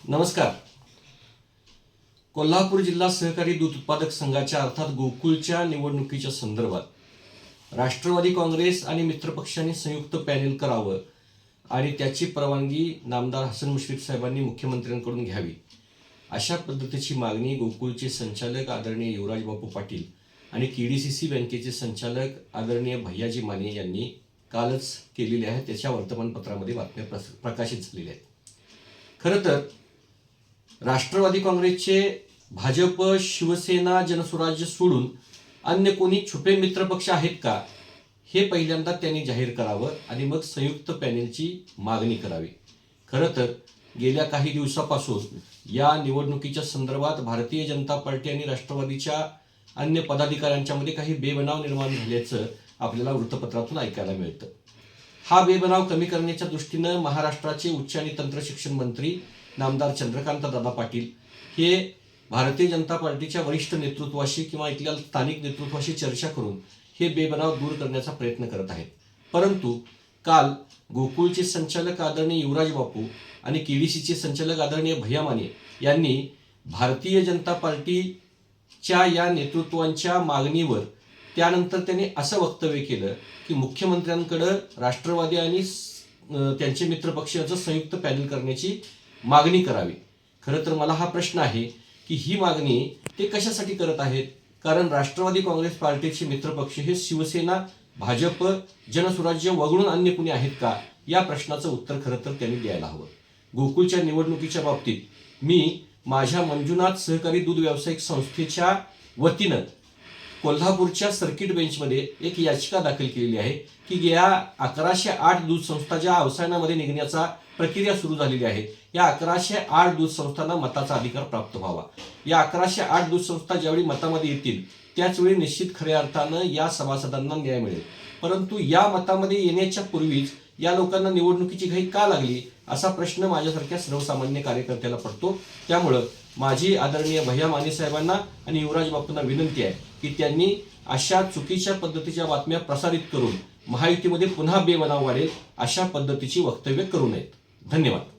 नमस्कार. कोल्हापूर जिल्हा सहकारी दूध उत्पादक संघाच्या अर्थात गोकुळच्या निवडणुकीच्या संदर्भात राष्ट्रवादी काँग्रेस आणि मित्रपक्षांनी संयुक्त पॅनेल करावं आणि त्याची परवानगी नामदार हसन मुश्रीफ साहेबांनी मुख्यमंत्र्यांकडून घ्यावी अशा पद्धतीची मागणी गोकुळचे संचालक आदरणीय युवराज बापू पाटील आणि केडीसीसी बँकेचे संचालक आदरणीय भैयाजी माने यांनी कालच केलेली आहे. त्याच्या वर्तमानपत्रामध्ये बातम्या प्रकाशित झालेल्या आहेत. खरं तर राष्ट्रवादी काँग्रेसचे भाजप, शिवसेना, जनसुराज्य सोडून अन्य कोणी छुपे मित्रपक्ष आहेत का हे पहिल्यांदा त्यांनी जाहीर करावं आणि मग संयुक्त पॅनेलची मागणी करावी. खरं तर गेल्या काही दिवसापासून या निवडणुकीच्या संदर्भात भारतीय जनता पार्टी आणि राष्ट्रवादीच्या अन्य पदाधिकाऱ्यांच्यामध्ये काही बेबनाव निर्माण झाल्याचं आपल्याला वृत्तपत्रातून ऐकायला मिळतं. हा बेबनाव कमी करण्याच्या दृष्टीनं महाराष्ट्राचे उच्च आणि तंत्र शिक्षण मंत्री नामदार चंद्रकांत दादा पाटील हे भारतीय जनता पार्टीच्या वरिष्ठ नेतृत्वाशी किंवा इथल्या स्थानिक नेतृत्वाशी चर्चा करून हे बेबनाव दूर करण्याचा प्रयत्न करत आहेत. परंतु काल गोकुळचे संचालक आदरणीय युवराज बापू आणि केडीसीचे संचालक आदरणीय भैया माने यांनी भारतीय जनता पार्टीच्या या नेतृत्वांच्या मागणीवर त्यानंतर त्यांनी असं वक्तव्य केलं की मुख्यमंत्र्यांकडे राष्ट्रवादी आणि त्यांचे मित्रपक्षाचं संयुक्त पॅनेल करण्याची मागणी करावी. खरं तर मला हा प्रश्न आहे की ही मागणी ते कशासाठी करत आहेत? कारण राष्ट्रवादी काँग्रेस पार्टीचे मित्रपक्ष हे शिवसेना, भाजप, जनसुराज्य वगळून अन्य कुणी आहेत का या प्रश्नाचं उत्तर खरं तर त्यांनी द्यायला हवं. गोकुळच्या निवडणुकीच्या बाबतीत मी माझ्या मंजुनाथ सहकारी दूध व्यावसायिक संस्थेच्या वतीनं कोल्हापूरच्या सर्किट बेंचमध्ये एक याचिका दाखल केलेली आहे की गेल्या 1108 दूध संस्था ज्या अवसानामध्ये निघण्याचा प्रक्रिया सुरू झालेली आहे, या 1108 दूध संस्थांना मताचा अधिकार प्राप्त व्हावा. या 1108 दूध संस्था ज्यावेळी मतामध्ये येतील त्याचवेळी निश्चित खऱ्या अर्थानं या सभासदांना न्याय मिळेल. परंतु या मतामध्ये येण्याच्या पूर्वीच या लोकांना निवडणुकीची घाई का लागली असा प्रश्न माझ्यासारख्या सर्वसामान्य कार्यकर्त्याला पडतो. त्यामुळं माझी आदरणीय भैया माने साहेबांना आणि युवराज बापूंना विनंती आहे की त्यांनी अशा चुकीच्या पद्धतीच्या बातम्या प्रसारित करून महायुतीमध्ये पुन्हा बेबनाव वाढेल अशा पद्धतीची वक्तव्य करू नयेत. धन्यवाद.